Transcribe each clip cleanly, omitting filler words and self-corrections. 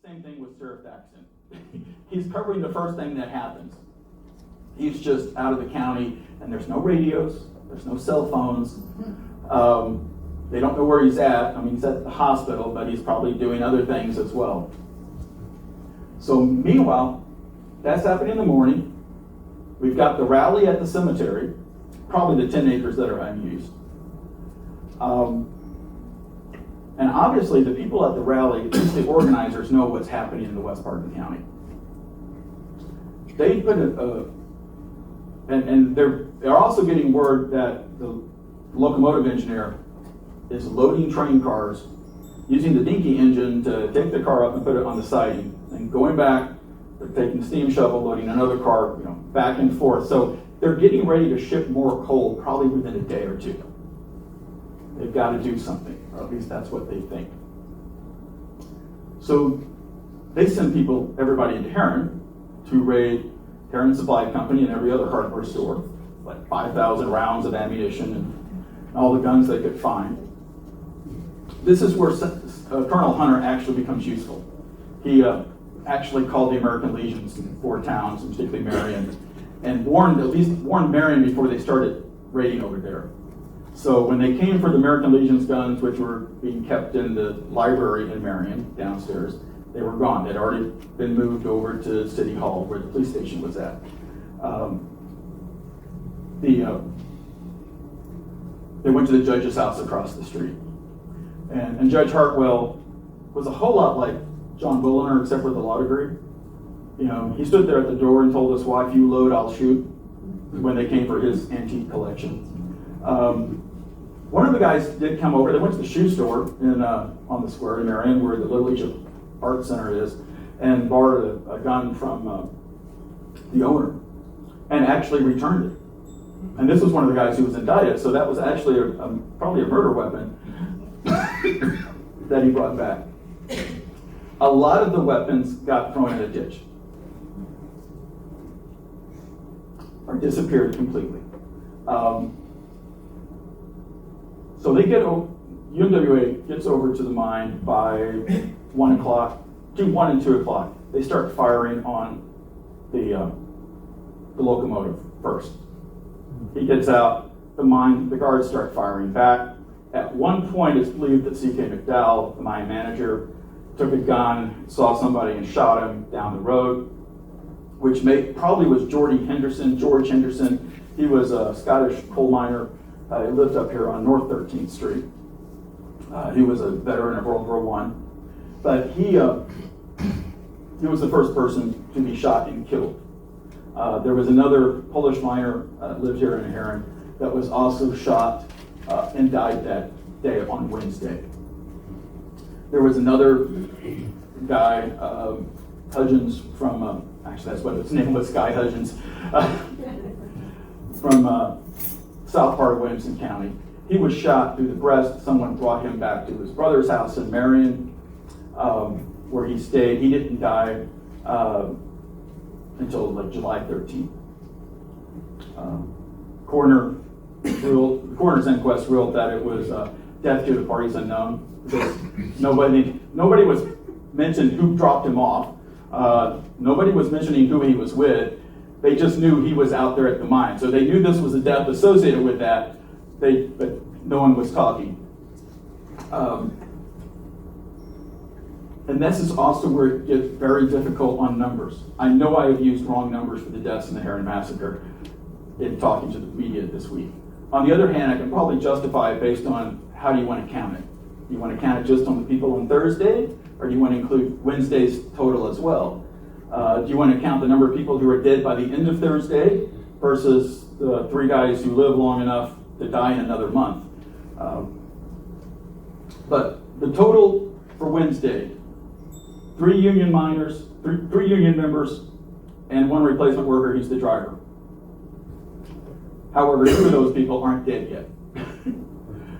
same thing with Sheriff Daxton. He's covering the first thing that happens. He's just out of the county, and there's no radios, there's no cell phones. They don't know where he's at. I mean, he's at the hospital, but he's probably doing other things as well. So meanwhile, that's happening in the morning. We've got the rally at the cemetery, probably the 10 acres that are unused. And obviously the people at the rally, at least the organizers, know what's happening in the west part of the county. They put and they're also getting word that the locomotive engineer is loading train cars, using the dinky engine to take the car up and put it on the siding, and going back, they're taking the steam shovel, loading another car, back and forth. So they're getting ready to ship more coal probably within a day or two. They've got to do something, or at least that's what they think. So they send everybody into Herrin to raid Herrin Supply Company and every other hardware store, like 5,000 rounds of ammunition and all the guns they could find. This is where Colonel Hunter actually becomes useful. He actually called the American Legions in 4 towns, and particularly Marion, and warned Marion before they started raiding over there. So when they came for the American Legion's guns, which were being kept in the library in Marion downstairs, they were gone. They'd already been moved over to City Hall, where the police station was at. They went to the judge's house across the street. And Judge Hartwell was a whole lot like John Bulliner, except for the law degree. He stood there at the door and told us, "Well, if you load, I'll shoot," when they came for his antique collection. One of the guys did come over. They went to the shoe store on the square in Marion, where the Little Egypt Art Center is, and borrowed a gun from the owner, and actually returned it. And this was one of the guys who was indicted, so that was actually probably a murder weapon that he brought back. A lot of the weapons got thrown in a ditch or disappeared completely. So UMWA gets over to the mine by 1 o'clock, between 1 and 2 o'clock. They start firing on the locomotive first. He gets out, the guards start firing back. At one point, it's believed that C.K. McDowell, the mine manager, took a gun, saw somebody and shot him down the road, which probably was George Henderson. He was a Scottish coal miner. He lived up here on North 13th Street. He was a veteran of World War I. But he was the first person to be shot and killed. There was another Polish miner lived here in Herrin that was also shot and died that day on Wednesday. There was another guy, Hudgens from, actually that's what his name was, Guy Hudgens, from south part of Williamson County. He was shot through the breast. Someone brought him back to his brother's house in Marion, where he stayed. He didn't die until like July 13th. The coroner's inquest ruled that it was death due to parties unknown, because nobody was mentioned who dropped him off. Nobody was mentioning who he was with. They just knew he was out there at the mine. So they knew this was a death associated with that, but no one was talking. And this is also where it gets very difficult on numbers. I know I have used wrong numbers for the deaths in the Herrin Massacre in talking to the media this week. On the other hand, I can probably justify it based on how do you want to count it. Do you want to count it just on the people on Thursday, or do you want to include Wednesday's total as well? Do you want to count the number of people who are dead by the end of Thursday versus the 3 guys who live long enough to die in another month? But the total for Wednesday, 3 union miners, 3 union members, and 1 replacement worker, he's the driver. However, 2 of those people aren't dead yet.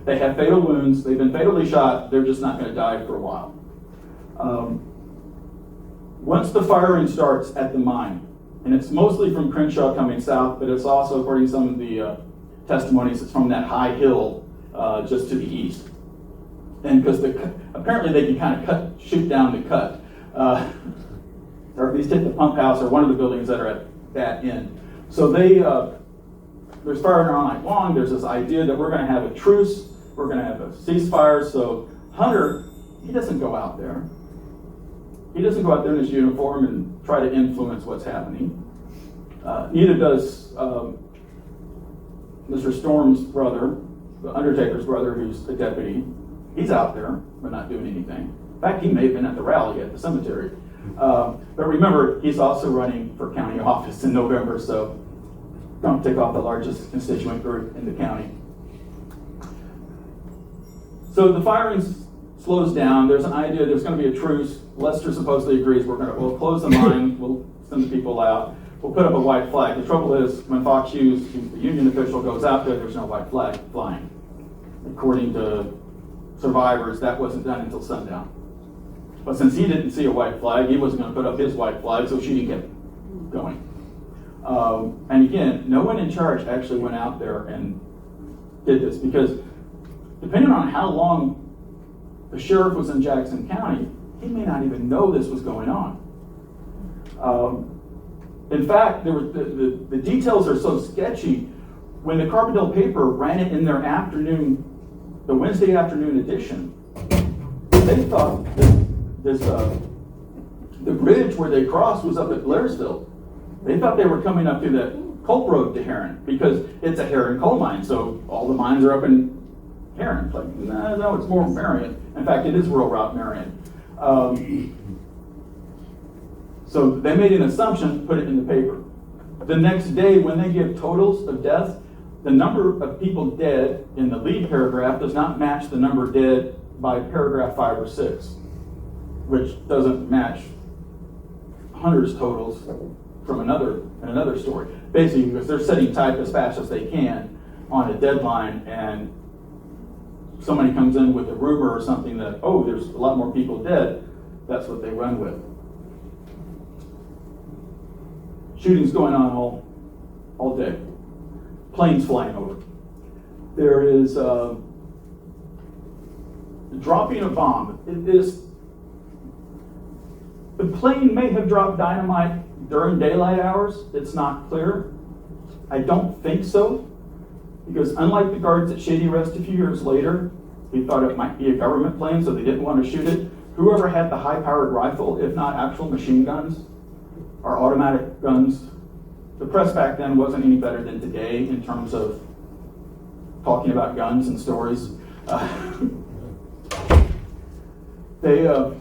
They have fatal wounds, they've been fatally shot, they're just not going to die for a while. Once the firing starts at the mine, and it's mostly from Crenshaw coming south, but it's also, according to some of the testimonies, it's from that high hill just to the east. And because apparently they can kind of shoot down the cut. or at least hit the pump house or one of the buildings that are at that end. So there's firing all night long. There's this idea that we're going to have a truce, we're going to have a ceasefire. So Hunter, he doesn't go out there. He doesn't go out there in his uniform and try to influence what's happening. Neither does Mr. Storm's brother, the Undertaker's brother, who's a deputy. He's out there, but not doing anything. In fact, he may have been at the rally at the cemetery. But remember, he's also running for county office in November, so don't take off the largest constituent group in the county. So the firing slows down. There's an idea there's going to be a truce. Lester supposedly agrees we'll close the mine, we'll send the people out, we'll put up a white flag. The trouble is, when Fox Hughes, who's the union official, goes out there, there's no white flag flying. According to survivors, that wasn't done until sundown. But since he didn't see a white flag, he wasn't going to put up his white flag, so shooting kept going. And again, no one in charge actually went out there and did this, because depending on how long the sheriff was in Jackson County, he may not even know this was going on. In fact, the details are so sketchy. When the Carbondale paper ran it in their afternoon, the Wednesday afternoon edition, they thought that the bridge where they crossed was up at Blairsville. They thought they were coming up through that coal road to Herrin, because it's a Herrin coal mine, so all the mines are up in Herrin. It's like, no, it's more Marion. In fact, it is rural route Marion. So they made an assumption, put it in the paper. The next day, when they give totals of deaths, the number of people dead in the lead paragraph does not match the number dead by paragraph 5 or 6, which doesn't match Hunter's totals from another story. Basically, because they're setting type as fast as they can on a deadline, and somebody comes in with a rumor or something that, oh, there's a lot more people dead, that's what they run with. Shooting's going on all day. Planes flying over. There is dropping a bomb. The plane may have dropped dynamite during daylight hours. It's not clear. I don't think so, because unlike the guards at Shady Rest a few years later, we thought it might be a government plane, so they didn't want to shoot it. Whoever had the high-powered rifle, if not actual machine guns or automatic guns, the press back then wasn't any better than today in terms of talking about guns and stories. There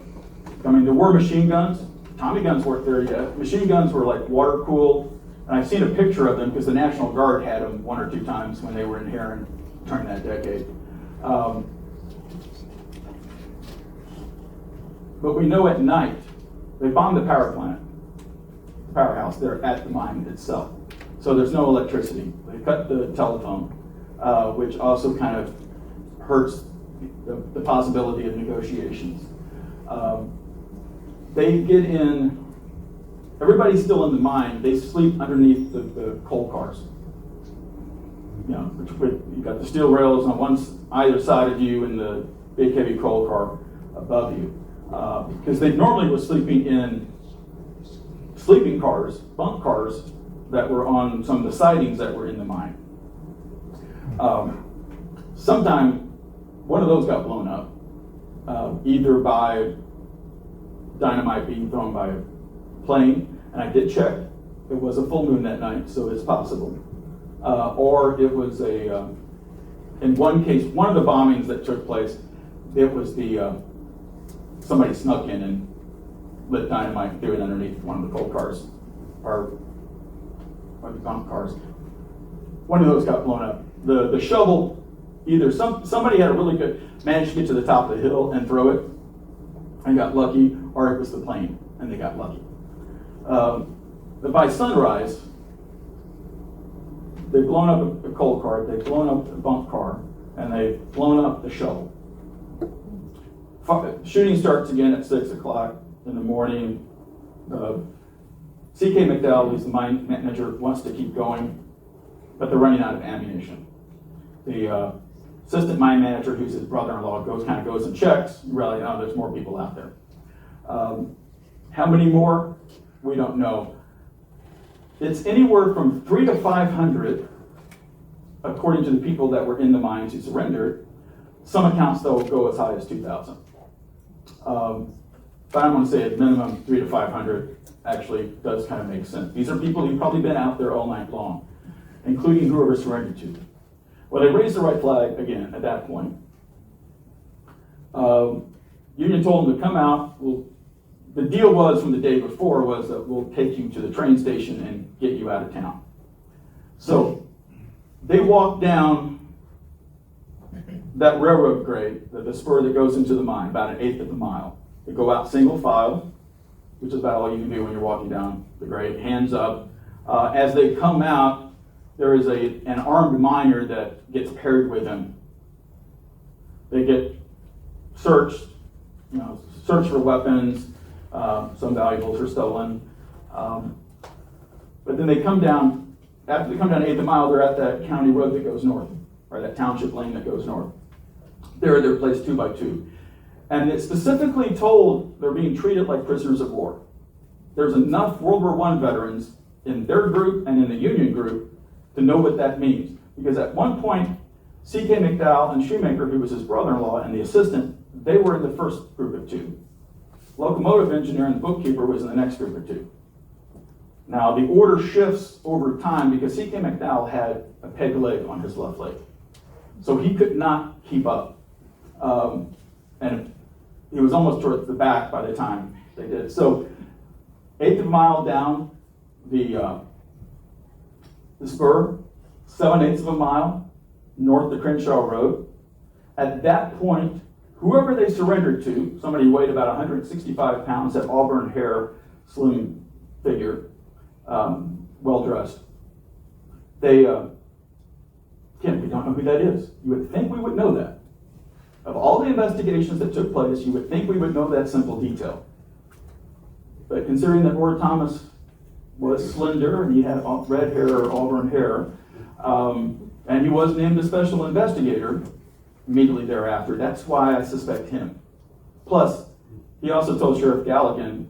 were machine guns. Tommy guns weren't there yet. Machine guns were like water cooled, and I've seen a picture of them because the National Guard had them 1 or 2 times when they were in Herrin during that decade. But we know at night they bombed the power plant, the powerhouse there at the mine itself. So there's no electricity. They cut the telephone, which also kind of hurts the possibility of negotiations. They get in, everybody's still in the mine, they sleep underneath the coal cars. You know, you've got the steel rails on either side of you and the big heavy coal car above you. Because they normally were sleeping in sleeping cars, bunk cars, that were on some of the sidings that were in the mine. Sometime one of those got blown up, either by dynamite being thrown by a plane, and I did check, it was a full moon that night, so it's possible. Or it was in one case, one of the bombings that took place, it was somebody snuck in and lit dynamite and threw it underneath one of the coal cars, or the bunk cars. One of those got blown up. The shovel, either somebody had a really good, managed to get to the top of the hill and throw it and got lucky, or it was the plane and they got lucky. But by sunrise, they've blown up a coal car, they've blown up a bunk car, and they've blown up the shovel. Shooting starts again at 6 o'clock in the morning. C.K. McDowell, who's the mine manager, wants to keep going, but they're running out of ammunition. The assistant mine manager, who's his brother-in-law, goes and checks, realize, oh, there's more people out there. How many more? We don't know. It's anywhere from 300 to 500, according to the people that were in the mines who surrendered. Some accounts, though, go as high as 2,000. But I'm going to say at minimum 300 to 500 actually does kind of make sense. These are people who've probably been out there all night long, including whoever surrendered to them. Well, they raised the right flag again at that point. Union told them to come out. The deal was from the day before was that we'll take you to the train station and get you out of town. So they walked down that railroad grade, the spur that goes into the mine, about 1/8 of a mile. They go out single file, which is about all you can do when you're walking down the grade, hands up. As they come out, there is an armed miner that gets paired with them. They get searched, searched for weapons. Some valuables are stolen. But then they come down, after they come down 1/8 mile, they're at that county road that goes north, or that township lane that goes north. They're placed 2 by 2. And it's specifically told they're being treated like prisoners of war. There's enough World War I veterans in their group and in the Union group to know what that means. Because at one point, C.K. McDowell and Shoemaker, who was his brother-in-law, and the assistant, they were in the first group of 2. Locomotive engineer and the bookkeeper was in the next group of 2. Now, the order shifts over time because C.K. McDowell had a peg leg on his left leg. So he could not keep up. And he was almost towards the back by the time they did. So 1/8 of a mile down the spur, 7/8 of a mile north of Crenshaw Road. At that point, whoever they surrendered to, somebody who weighed about 165 pounds, had auburn hair, slim figure, well-dressed. They, again, we don't know who that is. You would think we would know that. Of all the investigations that took place, you would think we would know that simple detail. But considering that Ord Thomas was slender and he had red hair or auburn hair, and he was named a special investigator immediately thereafter, that's why I suspect him. Plus, he also told Sheriff Galligan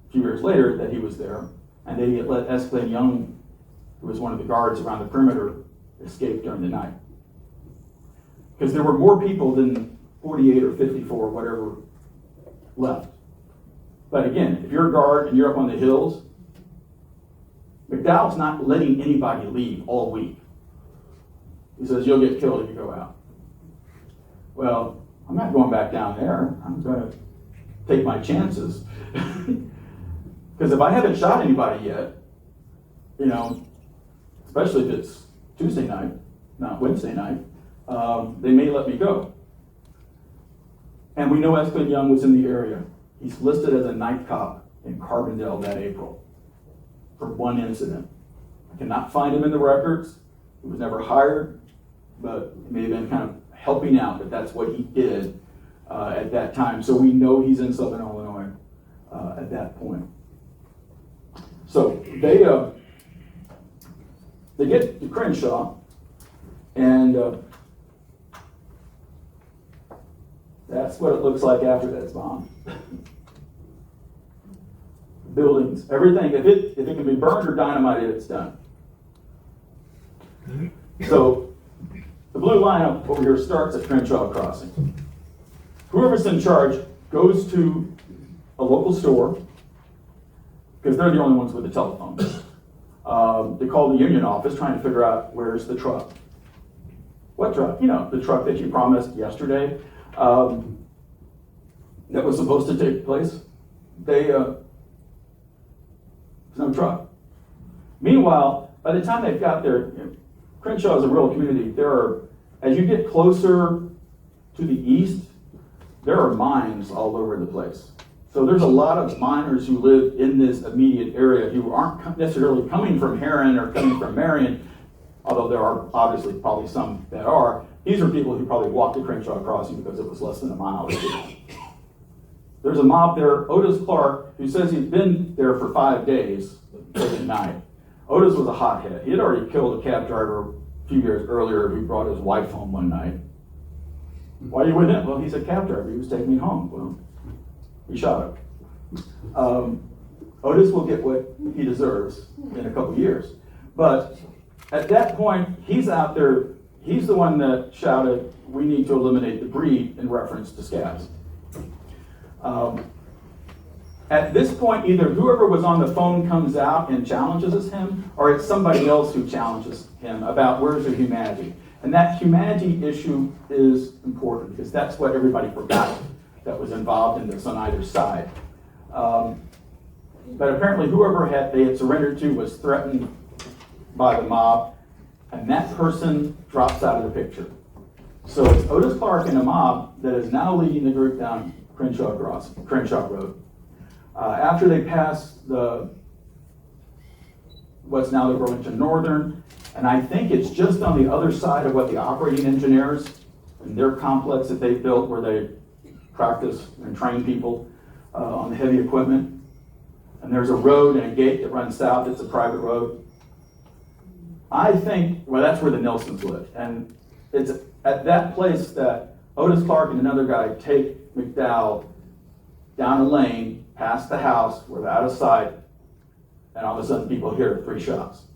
a few years later that he was there, and that he had let Escalade Young, who was one of the guards around the perimeter, escape during the night. Because there were more people than 48 or 54, whatever, left. But again, if you're a guard and you're up on the hills, McDowell's not letting anybody leave all week. He says, you'll get killed if you go out. Well, I'm not going back down there. I'm going to take my chances. Because if I haven't shot anybody yet, especially if it's Tuesday night, not Wednesday night, they may let me go. And we know Escalade Young was in the area. He's listed as a night cop in Carbondale that April for one incident. I cannot find him in the records. He was never hired, but he may have been kind of helping out, but that's what he did at that time. So we know he's in Southern Illinois at that point. So they get to Crenshaw, and that's what it looks like after that's bombed. Buildings, everything. If it can be burned or dynamited, it's done. So the blue line up over here starts at Crenshaw Crossing. Whoever's in charge goes to a local store, because they're the only ones with a telephone. They call the union office trying to figure out where's the truck. What truck? The truck that you promised yesterday that was supposed to take place. There's no truck. Meanwhile, by the time they've got there, Crenshaw is a rural community. As you get closer to the east, there are mines all over the place. So there's a lot of miners who live in this immediate area who aren't necessarily coming from Herrin or coming from Marion, although there are obviously probably some that are. These are people who probably walked to Crenshaw Crossing because it was less than a mile away. There's a mob there, Otis Clark, who says he's been there for 5 days, at night. Otis was a hothead. He had already killed a cab driver a few years earlier who brought his wife home one night. Why are you with him? Well, he's a cab driver. He was taking me home. Well, he shot him. Otis will get what he deserves in a couple years. But at that point, he's out there, he's the one that shouted, we need to eliminate the breed in reference to scabs. At this point, either whoever was on the phone comes out and challenges him, or it's somebody else who challenges him about where's the humanity. And that humanity issue is important because that's what everybody forgot that was involved in this on either side. But apparently whoever they had surrendered to was threatened by the mob, and that person drops out of the picture. So it's Otis Clark and a mob that is now leading the group down Crenshaw Road. After they pass what's now the Burlington Northern, and I think it's just on the other side of what the operating engineers and their complex that they built where they practice and train people on the heavy equipment. And there's a road and a gate that runs south. It's a private road. I think, well, that's where the Nelsons lived. And it's at that place that Otis Clark and another guy take McDowell down a lane, past the house, we're out of sight, and all of a sudden people hear 3 shots.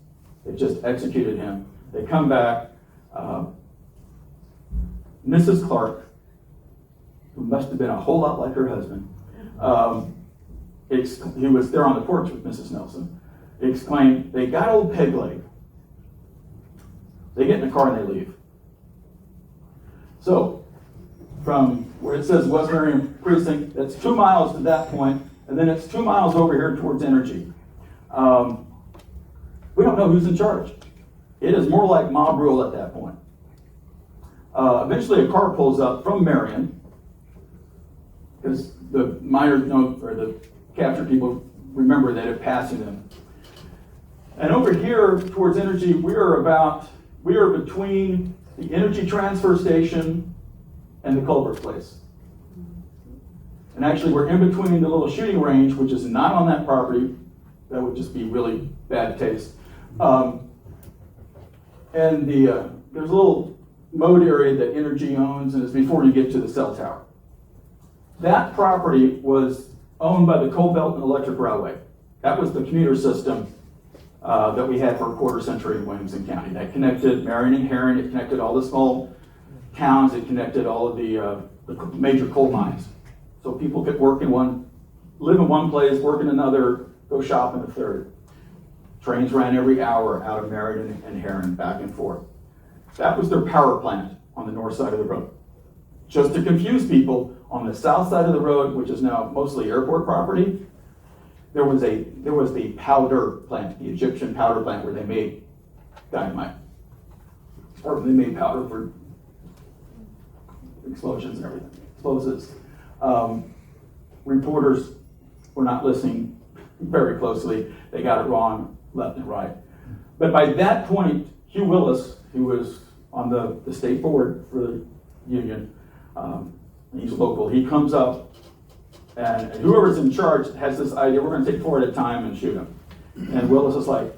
They just executed him. They come back. Mrs. Clark, who must have been a whole lot like her husband, he was there on the porch with Mrs. Nelson, exclaimed, they got old Pegleg. They get in the car and they leave. So, from where it says West Marion Precinct, that's 2 miles to that point, and then it's 2 miles over here towards Energy. We don't know who's in charge. It is more like mob rule at that point. Eventually a car pulls up from Marion, because the miners know, or the captured people remember that it passing them. And over here towards Energy, we are between the Energy transfer station and the Culver place. And actually we're in between the little shooting range, which is not on that property. That would just be really bad taste. And there's a little moat area that Energy owns, and it's before you get to the cell tower. That property was owned by the Coal Belt and Electric Railway. That was the commuter system that we had for a quarter century in Williamson County. That connected Marion and Herrin, it connected all the small towns, it connected all of the major coal mines. So people could live in one place, work in another, go shop in a third. Trains ran every hour out of Marion and Herrin, back and forth. That was their power plant on the north side of the road. Just to confuse people, on the south side of the road, which is now mostly airport property, there was the powder plant, the Egyptian powder plant where they made dynamite. Or they made powder for explosions and everything, explosives. Reporters were not listening very closely. They got it wrong left and right. But by that point, Hugh Willis, who was on the state board for the union, he's local, he comes up, and whoever's in charge has this idea, we're going to take 4 at a time and shoot them. And Willis is like,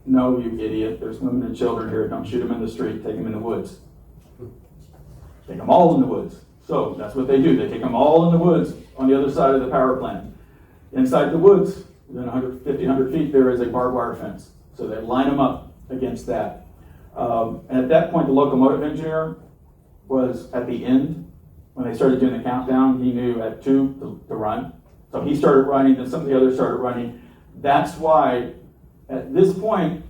no, you idiot, there's women and children here, don't shoot them in the street, take them in the woods. Take them all in the woods. So that's what they do, they take them all in the woods on the other side of the power plant. Inside the woods, within 100 feet, there is a barbed wire fence. So they line them up against that. And at that point, the locomotive engineer was at the end. When they started doing the countdown, he knew at 2 to run. So he started running, then some of the others started running. That's why, at this point,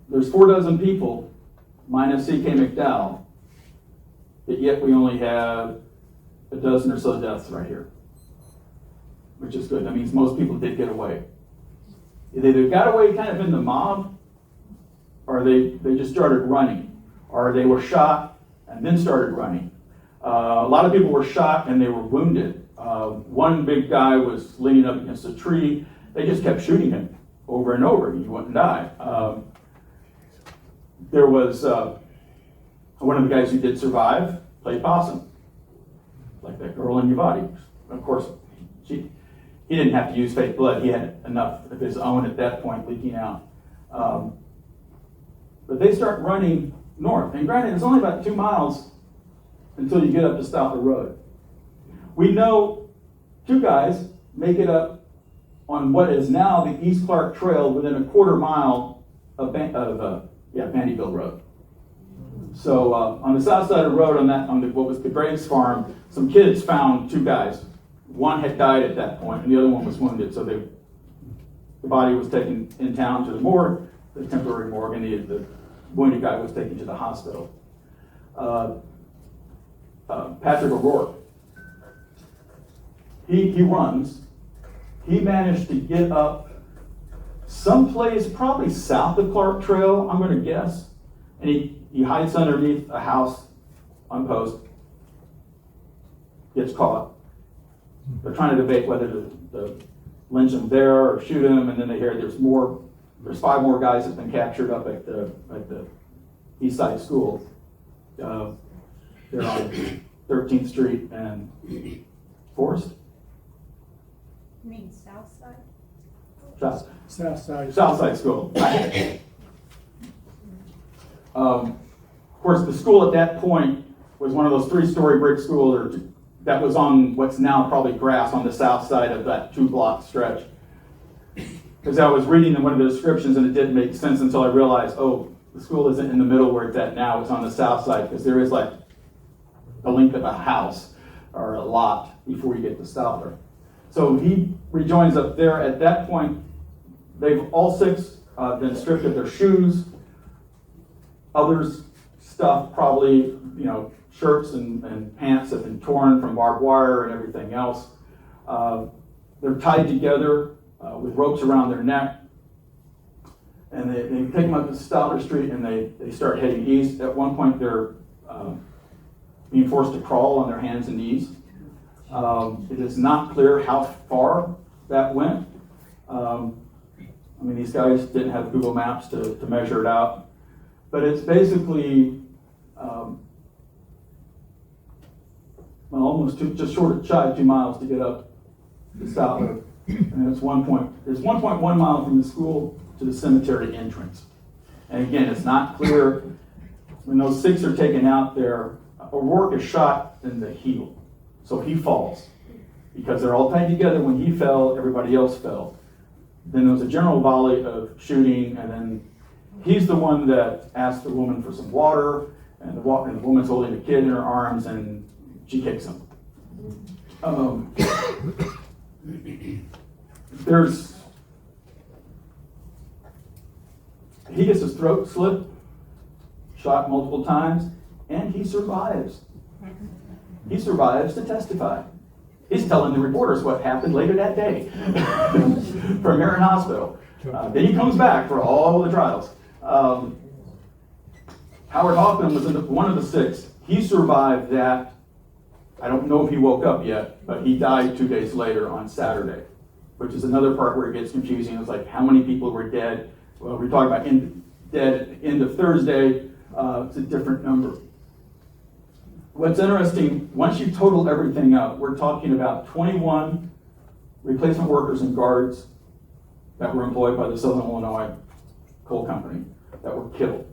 there's 4 dozen people, minus C.K. McDowell, but yet we only have a dozen or so deaths right here, which is good. That means most people did get away. They either got away kind of in the mob, or they just started running, or they were shot and then started running. A lot of people were shot and they were wounded. One big guy was leaning up against a tree. They just kept shooting him over and over. He wouldn't die. There was one of the guys who did survive, played possum, like that girl in Uvalde. Of course, he didn't have to use fake blood. He had enough of his own at that point leaking out. But they start running north. And granted, it's only about 2 miles until you get up to Stop the Road. We know 2 guys make it up on what is now the East Clark Trail within a quarter mile of Vandyville Road. So on the south side of the road, on what was the Graves farm, some kids found two guys. One had died at that point, and the other one was wounded. So the body was taken in town to the morgue, the temporary morgue, and the wounded guy was taken to the hospital. Patrick O'Rourke, he runs. He managed to get up someplace probably south of Clark Trail, I'm going to guess, and he hides underneath a house on post, gets caught. They're trying to debate whether to lynch him there or shoot him, and then they hear there's 5 more guys that have been captured up at the East Side School. They're on 13th Street and Forest. You mean south side? South Side School. Of course, the school at that point was one of those 3-story brick schools that was on what's now probably grass on the south side of that 2-block stretch. Because I was reading one of the descriptions and it didn't make sense until I realized, oh, the school isn't in the middle where it's at now, it's on the south side, because there is like the length of a house or a lot before you get to Stowler. So he rejoins up there. At that point, they've all 6 been stripped of their shoes. Others stuff, probably, shirts and pants have been torn from barbed wire and everything else. They're tied together with ropes around their neck. And they take them up to Stowler Street and they start heading east. At one point, they're being forced to crawl on their hands and knees. It is not clear how far that went. These guys didn't have Google Maps to measure it out. But it's basically almost just short of 2 miles to get up to Stowler. And there's 1.1 mile from the school to the cemetery entrance. And again, it's not clear. When those 6 are taken out there, O'Rourke is shot in the heel. So he falls. Because they're all tied together. When he fell, everybody else fell. Then there was a general volley of shooting, and then he's the one that asked the woman for some water, and the woman's holding a kid in her arms, and she kicks him. He gets his throat slit, shot multiple times, and he survives. He survives to testify. He's telling the reporters what happened later that day from Herrin Hospital. Then he comes back for all the trials. Howard Hoffman was one of the 6. He survived that. I don't know if he woke up yet, but he died 2 days later on Saturday, which is another part where it gets confusing. It's like, how many people were dead? Well, we're talking about dead at the end of Thursday. It's a different number. What's interesting, once you total everything up, we're talking about 21 replacement workers and guards that were employed by the Southern Illinois Coal Company that were killed.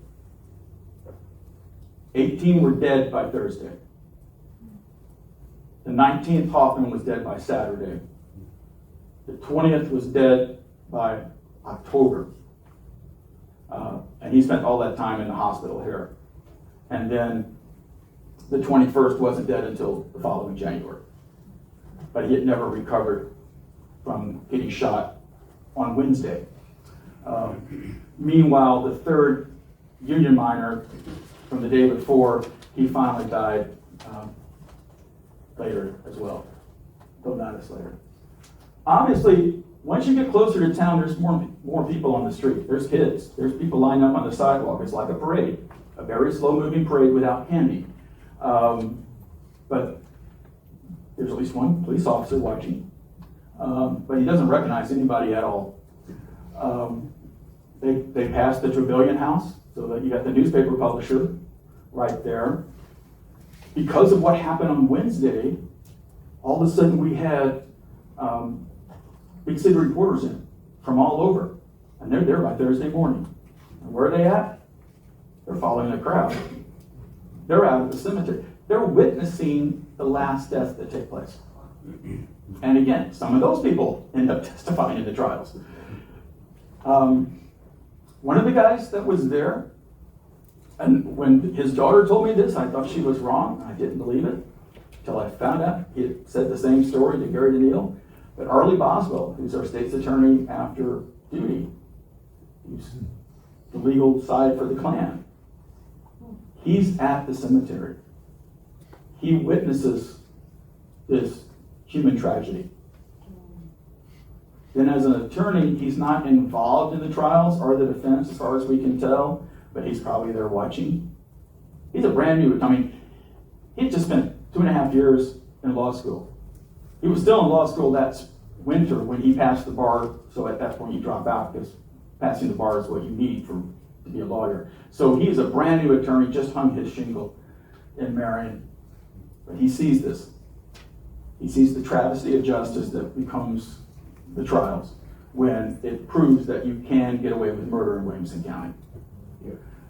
18 were dead by Thursday. The 19th, Hoffman was dead by Saturday. The 20th was dead by October. And he spent all that time in the hospital here. And then the 21st wasn't dead until the following January. But he had never recovered from getting shot on Wednesday. Meanwhile, the 3rd union miner from the day before, he finally died later as well, though not as later. Obviously, once you get closer to town, there's more people on the street. There's kids. There's people lined up on the sidewalk. It's like a parade, a very slow-moving parade without candy. But there's at least one police officer watching. But he doesn't recognize anybody at all. They passed the Trevelyan house, so that you got the newspaper publisher right there. Because of what happened on Wednesday, all of a sudden we had big city reporters in from all over. And they're there by Thursday morning. And where are they at? They're following the crowd. They're out at the cemetery. They're witnessing the last death that take place. And again, some of those people end up testifying in the trials. One of the guys that was there, and when his daughter told me this, I thought she was wrong. I didn't believe it until I found out he had said the same story to Gary DeNeal. But Arlie Boswell, who's our state's attorney after duty, he's the legal side for the Klan, he's at the cemetery. He witnesses this human tragedy. Then as an attorney, he's not involved in the trials or the defense as far as we can tell, but he's probably there watching. He's a brand new, he just spent 2.5 years in law school. He was still in law school that winter when he passed the bar, so at that point you drop out because passing the bar is what you need to be a lawyer. So he's a brand new attorney, just hung his shingle in Marion. But he sees this. He sees the travesty of justice that becomes the trials when it proves that you can get away with murder in Williamson County.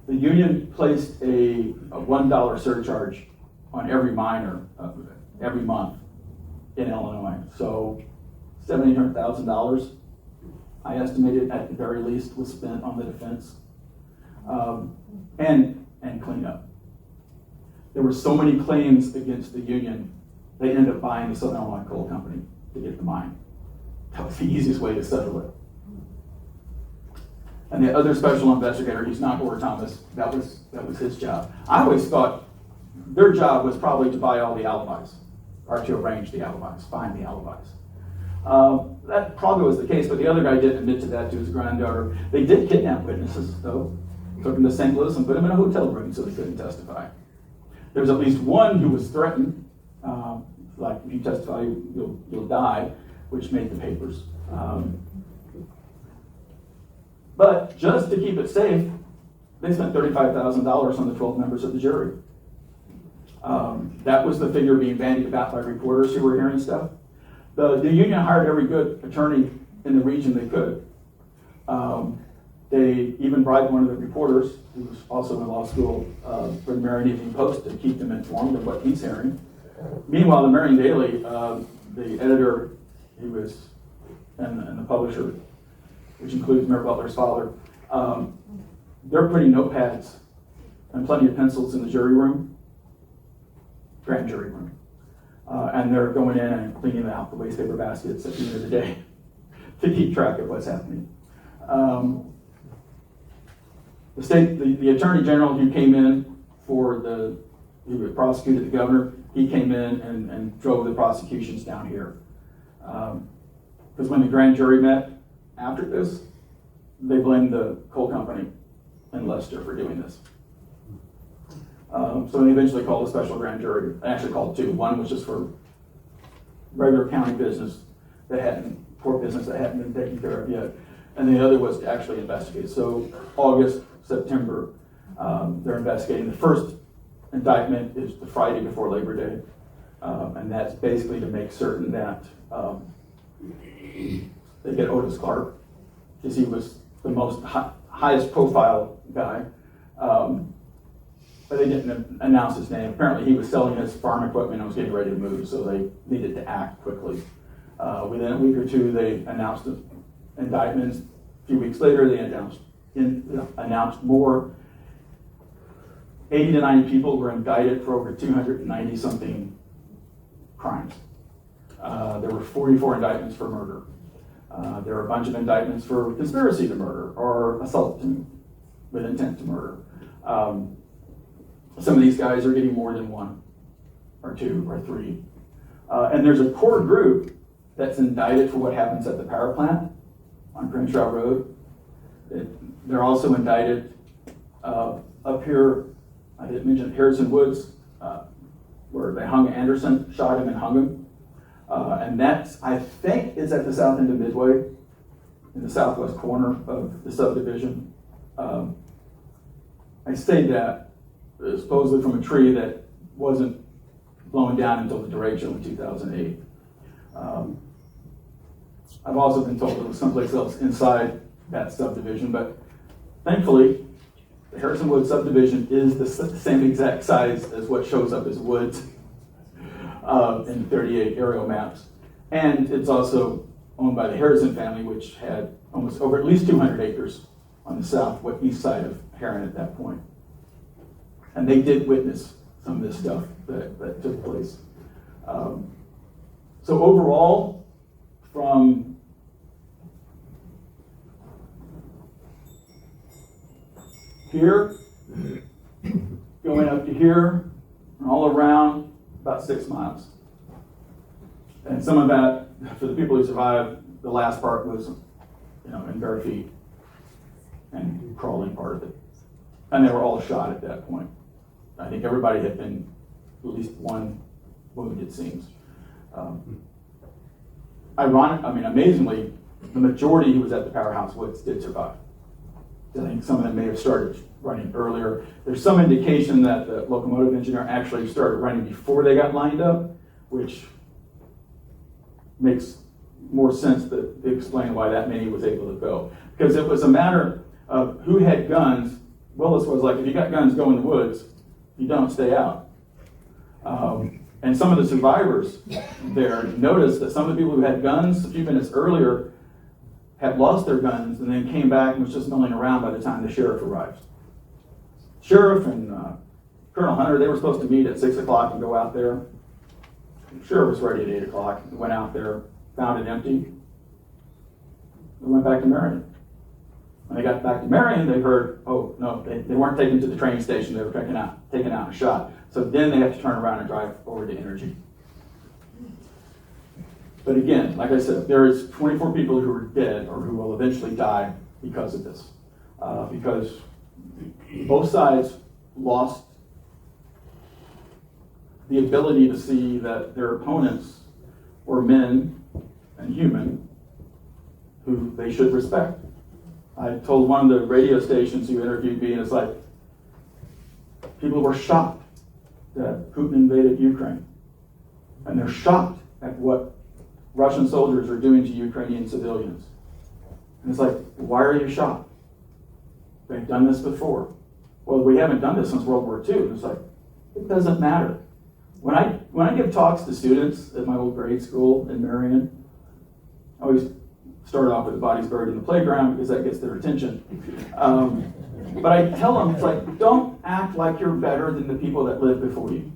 The union placed a $1 surcharge on every minor every month in Illinois. So $700,000, I estimated at the very least, was spent on the defense and cleanup. There were so many claims against the union, they ended up buying the Southern Illinois Coal Company to get the mine. That was the easiest way to settle it. And the other special investigator, he's not Gore Thomas, that was his job. I always thought their job was probably to buy all the alibis, or to arrange the alibis, find the alibis. That probably was the case, but the other guy didn't admit to that to his granddaughter. They did kidnap witnesses, though. Took them to St. Louis and put them in a hotel room so they couldn't testify. There was at least one who was threatened, like if you testify, you'll die, which made the papers. But just to keep it safe, they spent $35,000 on the 12 members of the jury. That was the figure being bandied about by reporters who were hearing stuff. The union hired every good attorney in the region they could. They even bribed one of the reporters, who was also in law school, for the Marion Evening Post to keep them informed of what he's hearing. Meanwhile, the Marion Daily, the editor, he was, and the publisher, which includes Mayor Butler's father, they're putting notepads and plenty of pencils in the jury room, grand jury room. And they're going in and cleaning out the waste paper baskets at the end of the day to keep track of what's happening. The Attorney General who came in who had prosecuted the governor, he came in and drove the prosecutions down here. Because when the grand jury met after this, they blamed the coal company in Leicester for doing this. So they eventually called a special grand jury. They actually called two. One was just for regular county business court business that hadn't been taken care of yet. And the other was to actually investigate. So August, September, they're investigating. The first indictment is the Friday before Labor Day. And that's basically to make certain that they get Otis Clark, because he was the most highest profile guy. But they didn't announce his name. Apparently he was selling his farm equipment and was getting ready to move, so they needed to act quickly. Within a week or two, they announced the indictments. A few weeks later, they announced more. 80 to 90 people were indicted for over 290 something crimes. There were 44 indictments for murder. There were a bunch of indictments for conspiracy to murder or assault with intent to murder. Some of these guys are getting more than one or two or three. And there's a core group that's indicted for what happens at the power plant on Crenshaw Road. They're also indicted up here, I didn't mention Harrison Woods, where they hung Anderson, shot him and hung him. And that's, I think, is at the south end of Midway, in the southwest corner of the subdivision. I say that supposedly from a tree that wasn't blown down until the derecho in 2008. I've also been told it was someplace else inside that subdivision, but thankfully, the Harrison Woods subdivision is the same exact size as what shows up as woods in 38 aerial maps. And it's also owned by the Harrison family, which had almost over at least 200 acres on the east side of Herrin at that point. And they did witness some of this stuff that took place. So overall, from here, going up to here, and all around, about 6 miles. And some of that, for the people who survived, the last part was, in bare feet and crawling part of it. And they were all shot at that point. I think everybody had been at least one wounded, it seems. Amazingly, the majority who was at the Powerhouse Woods did survive. I think some of them may have started running earlier. There's some indication that the locomotive engineer actually started running before they got lined up, which makes more sense to explain why that many was able to go. Because it was a matter of who had guns. Willis was like, if you got guns, go in the woods. If you don't, stay out. And some of the survivors there noticed that some of the people who had guns a few minutes earlier had lost their guns and then came back and was just milling around by the time the sheriff arrived. Sheriff and Colonel Hunter, they were supposed to meet at 6 o'clock and go out there. The sheriff was ready at 8 o'clock. Went out there, found it empty. They went back to Marion. When they got back to Marion, they heard, oh, no, they weren't taken to the train station. They were taken out and shot. So then they have to turn around and drive over to Energy. But again, like I said, there is 24 people who are dead or who will eventually die because of this. Because both sides lost the ability to see that their opponents were men and human who they should respect. I told one of the radio stations who interviewed me, and it's like, people were shocked that Putin invaded Ukraine. And they're shocked at what Russian soldiers are doing to Ukrainian civilians. And it's like, why are you shocked? They've done this before. Well, we haven't done this since World War II. And it's like, it doesn't matter. When I give talks to students at my old grade school in Marion, I always start off with the bodies buried in the playground because that gets their attention. But I tell them, it's like, don't act like you're better than the people that lived before you.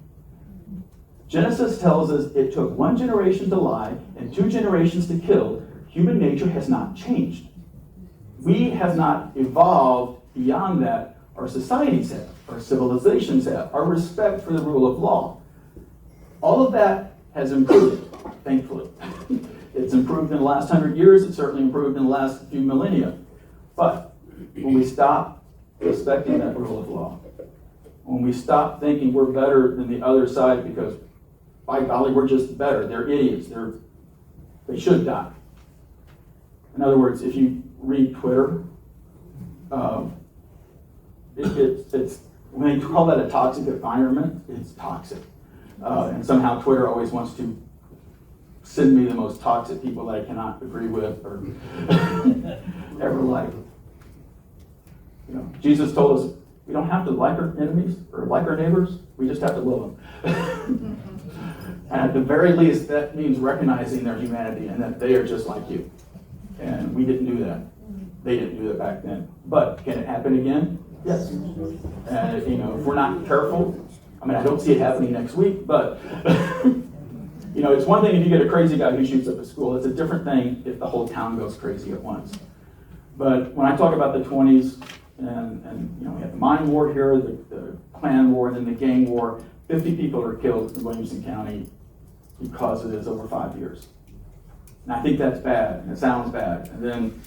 Genesis tells us it took 1 generation to lie and 2 generations to kill. Human nature has not changed. We have not evolved beyond that. Our societies have, our civilizations have, our respect for the rule of law. All of that has improved, thankfully. It's improved in the last 100 years. It's certainly improved in the last few millennia. But when we stop respecting that rule of law, when we stop thinking we're better than the other side because, by golly, we're just better. They're idiots. They should die. In other words, if you read Twitter, it's when they call that a toxic environment, it's toxic. And somehow Twitter always wants to send me the most toxic people that I cannot agree with or ever like. Jesus told us we don't have to like our enemies or like our neighbors. We just have to love them. And at the very least, that means recognizing their humanity and that they are just like you. And we didn't do that. They didn't do that back then. But can it happen again? Yes. And if we're not careful, I don't see it happening next week, but it's one thing if you get a crazy guy who shoots up a school. It's a different thing if the whole town goes crazy at once. But when I talk about the 20s, and we have the mine war here, the clan war, and then the gang war, 50 people are killed in Williamson County because of this over 5 years. And I think that's bad, and it sounds bad. And then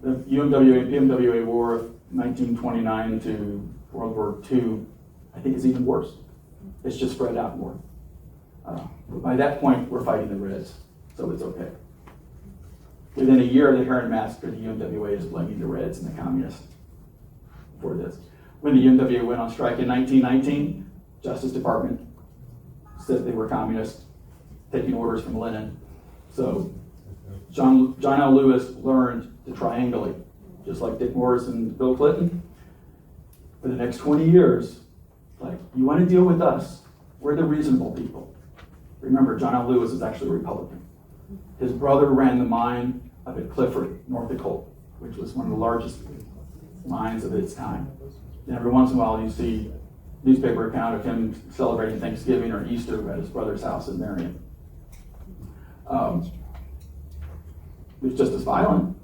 the UMWA, PMWA war of 1929 to World War II, I think is even worse. It's just spread out more. But by that point, we're fighting the Reds, so it's okay. Within a year of the Herrin Massacre, the UMWA is blaming the Reds and the communists for this. When the UMWA went on strike in 1919, Justice Department said they were communists, taking orders from Lenin. So John L. Lewis learned to triangulate, just like Dick Morris and Bill Clinton. For the next 20 years, like, you want to deal with us, we're the reasonable people. Remember, John L. Lewis is actually a Republican. His brother ran the mine up at Clifford, north of Colt, which was one of the largest mines of its time. And every once in a while you see newspaper account of him celebrating Thanksgiving or Easter at his brother's house in Marion. It was just as violent.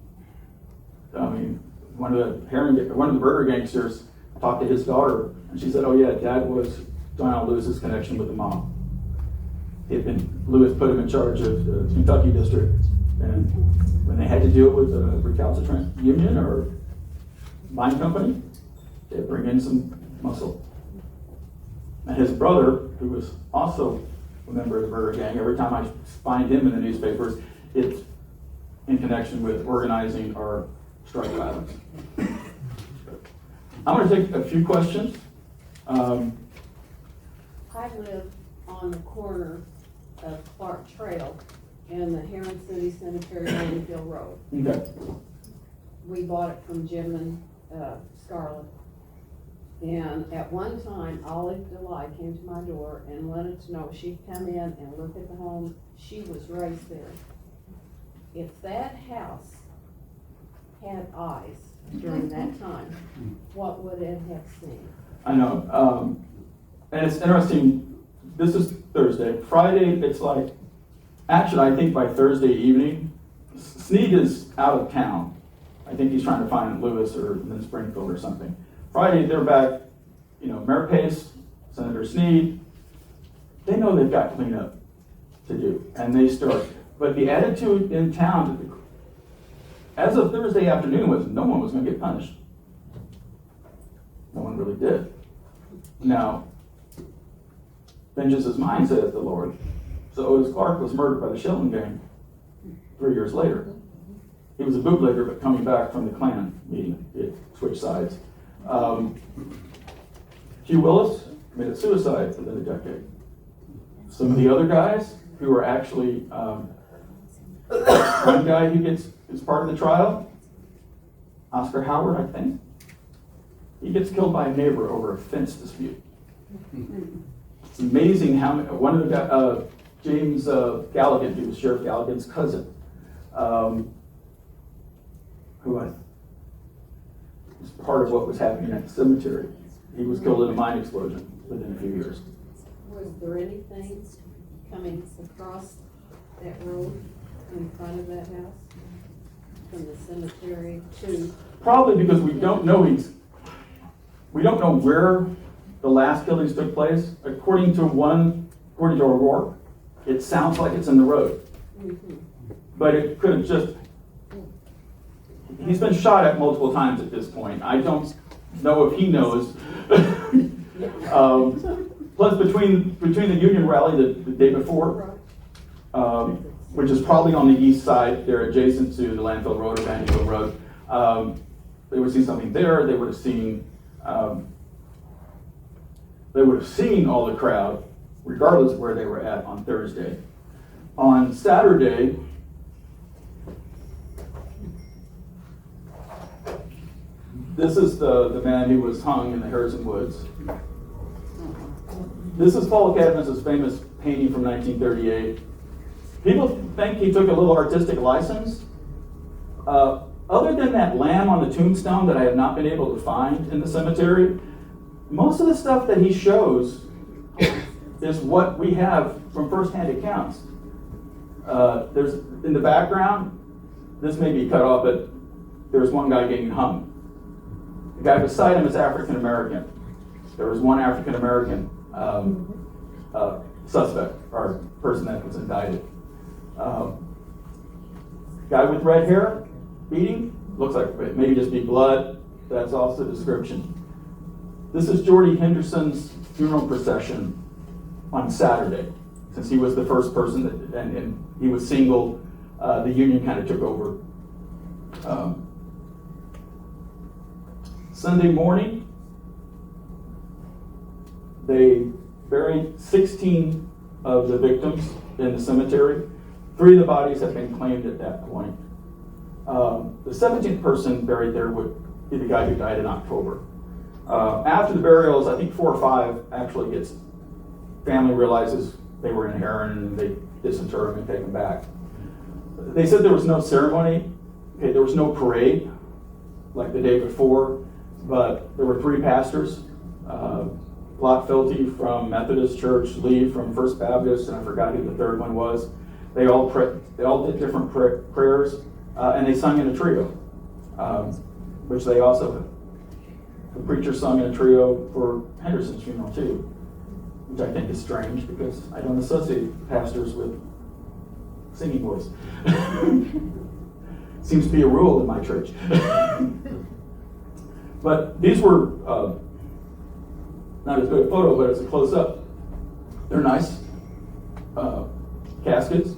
I mean, one of the burger gangsters talked to his daughter, and she said, "Oh yeah, Dad was John L. Lewis's connection with the mob. Lewis put him in charge of the Kentucky district, and when they had to deal with a recalcitrant union or mine company, they'd bring in some muscle." And his brother, who was also a member of the burger gang, every time I find him in the newspapers, it's in connection with organizing our strike violence. I'm going to take a few questions. I live on the corner of Clark Trail and the Herrin City Cemetery on Hill Road. Okay. We bought it from Jim and Scarlett. And at one time, Olive Delay came to my door and wanted to know if she'd come in and look at the home. She was raised there. If that house had eyes during that time, what would it have seen? I know. And it's interesting. This is Thursday. Friday, it's like, actually, I think by Thursday evening, Snead is out of town. I think he's trying to find Lewis or in Springfield or something. Friday, they're back, Mayor Pace, Senator Snead, they know they've got cleanup to do, and they start. But the attitude in town, as of Thursday afternoon, was no one was going to get punished. No one really did. Now, vengeance is mine, says the Lord. So Otis Clark was murdered by the Shilton gang 3 years later. He was a bootlegger, but coming back from the Klan meeting, it switched sides. Hugh Willis committed suicide within a decade. Some of the other guys who were actually, one guy who is part of the trial, Oscar Howard, I think, he gets killed by a neighbor over a fence dispute. It's amazing how one of the James Galligan, who was Sheriff Galligan's cousin, who was part of what was happening at the cemetery. He was killed in a mine explosion within a few years. Was there anything coming across that road in front of that house? From the cemetery to? Probably because we don't know where the last killings took place. According to O'Rourke, it sounds like it's in the road. Mm-hmm. But it could have just, he's been shot at multiple times at this point. I don't know if he knows. Plus between the Union rally the day before, which is probably on the east side, they're adjacent to the Landfill Road or Vanderbilt Road. They would see something there. They would have seen all the crowd, regardless of where they were at on Thursday. On Saturday, this is the man who was hung in the Harrison Woods. This is Paul Cadmus's famous painting from 1938. People think he took a little artistic license. Other than that lamb on the tombstone that I have not been able to find in the cemetery, most of the stuff that he shows is what we have from first-hand accounts. There's in the background, this may be cut off, but there's one guy getting hung. The guy beside him is African American. There was one African American suspect or person that was indicted. Guy with red hair, beating, looks like it may just be blood. That's also the description. This is Jordy Henderson's funeral procession on Saturday, since he was the first person and he was single. The Union kind of took over. Sunday morning, they buried 16 of the victims in the cemetery. 3 of the bodies have been claimed at that point. The 17th person buried there would be the guy who died in October. After the burials, I think 4 or 5 actually family realizes they were in Herrin and they disinter them and take them back. They said there was no ceremony. Okay, there was no parade like the day before, but there were 3 pastors. Block Felty from Methodist Church, Lee from First Baptist, and I forgot who the third one was. They all did different prayers, and they sung in a trio, which they also, the preacher sung in a trio for Henderson's funeral too, which I think is strange because I don't associate pastors with singing voice. Seems to be a rule in my church. But these were not as good a photo, but as a close-up. They're nice caskets.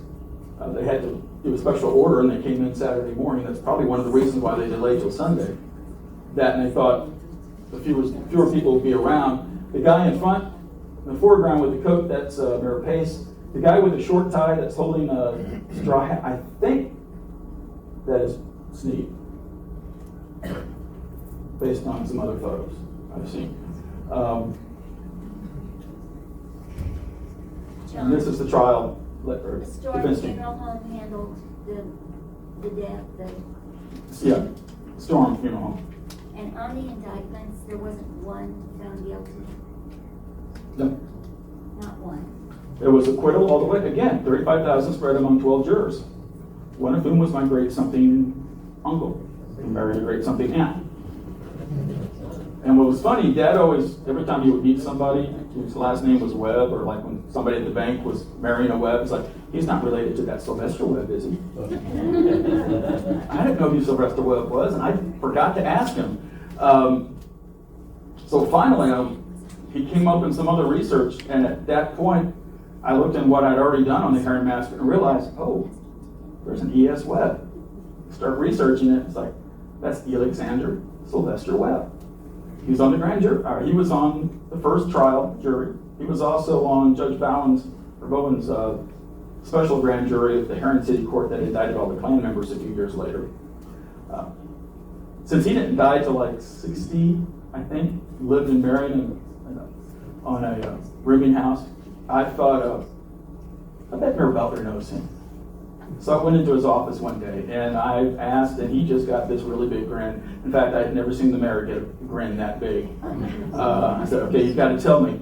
They had to do a special order, and they came in Saturday morning. That's probably one of the reasons why they delayed till Sunday. That, and they thought the fewer people would be around. The guy in front, in the foreground with the coat, that's Mayor Pace. The guy with the short tie that's holding a straw hat, I think that is Sneed, based on some other photos I've seen. And this is the trial. The Storm Funeral Home handled the death, Yeah, Storm Funeral Home. and on the indictments, there wasn't one found guilty, No. not one. There was acquittal all the way. Again, 35,000 spread among 12 jurors. One of whom was my great something uncle, who married a great something aunt. And what was funny, Dad always, every time he would meet somebody whose last name was Webb, or like when somebody at the bank was marrying a Webb, it's like, he's not related to that Sylvester Webb, is he? I didn't know who Sylvester Webb was, and I forgot to ask him. So finally, he came up in some other research, and at that point, I looked in what I'd already done on the Herrin Massacre and realized, oh, there's an E.S. Webb. Start researching it, it's like, that's Alexander Sylvester Webb. He was on the grand jury. He was on the first trial jury. He was also on Judge Bowen's special grand jury of the Herrin City Court that indicted all the Klan members a few years later. Since he didn't die till like 60, I think, lived in Marion on a rooming house, I thought, I bet Mayor Belter knows him. So I went into his office one day and I asked, and he just got this really big grin. In fact, I had never seen the mayor get a grin that big. I said, okay, you've got to tell me.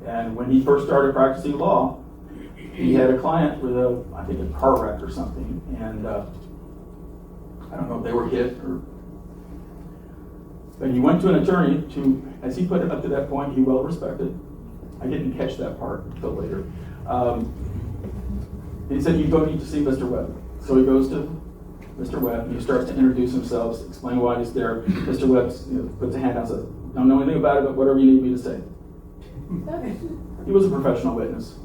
And when he first started practicing law, he had a client with I think a car wreck or something. And I don't know if they were hit or. But he went to an attorney to, as he put it up to that point, he well respected. I didn't catch that part until later. He said, you don't need to see Mr. Webb. So he goes to Mr. Webb, and he starts to introduce himself, explain why he's there. Mr. Webb puts a hand out and says, don't know anything about it, but whatever you need me to say. He was a professional witness.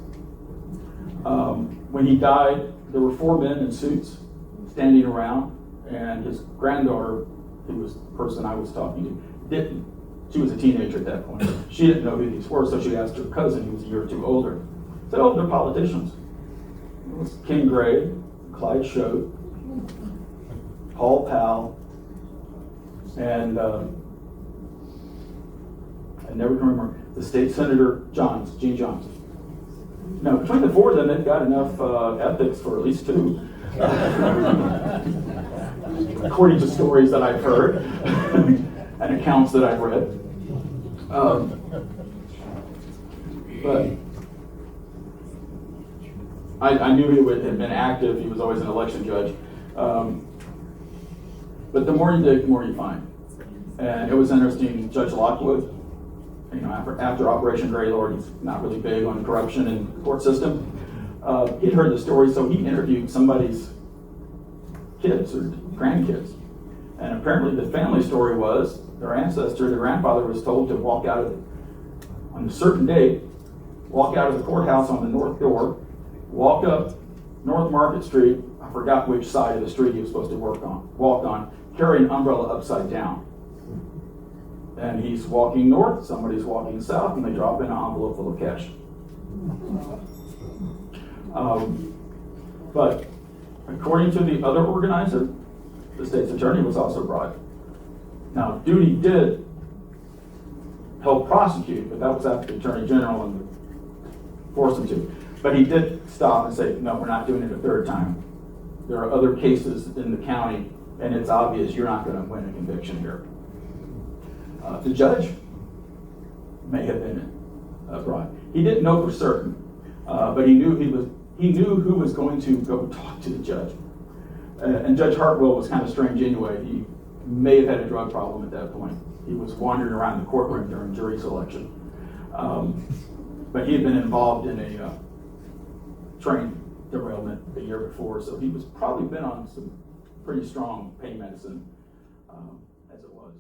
When he died, there were 4 men in suits standing around, and his granddaughter, who was the person I was talking to, didn't. She was a teenager at that point. She didn't know who these were, so she asked her cousin, who was a year or 2 older. Said, oh, they're politicians. It was Ken Gray, Clyde Choate, Paul Powell, and I never can remember, the state senator Gene Johnson. Now, between the 4 of them, they've got enough ethics for at least 2. According to stories that I've heard and accounts that I've read. But I knew he had been active. He was always an election judge. But the more you dig, the more you find. And it was interesting, Judge Lockwood, after Operation Greylord, he's not really big on corruption in the court system. He'd heard the story, so he interviewed somebody's kids or grandkids. And apparently the family story was their ancestor, their grandfather, was told to walk out of, on a certain date, walk out of the courthouse on the north door, walk up North Market Street, I forgot which side of the street he was supposed to walk on, carry an umbrella upside down. And he's walking north, somebody's walking south, and they drop in an envelope full of cash. But according to the other organizer, the state's attorney was also brought. Now, Duty did help prosecute, but that was after the attorney general and forced him to. But he did stop and say, no, we're not doing it a 3rd time. there are other cases in the county, and it's obvious you're not gonna win a conviction here. The judge may have been brought. He didn't know for certain, but he knew who was going to go talk to the judge. And Judge Hartwell was kind of strange anyway. He may have had a drug problem at that point. He was wandering around the courtroom during jury selection. But he had been involved in a train derailment the year before, so he was probably been on some pretty strong pain medicine as it was.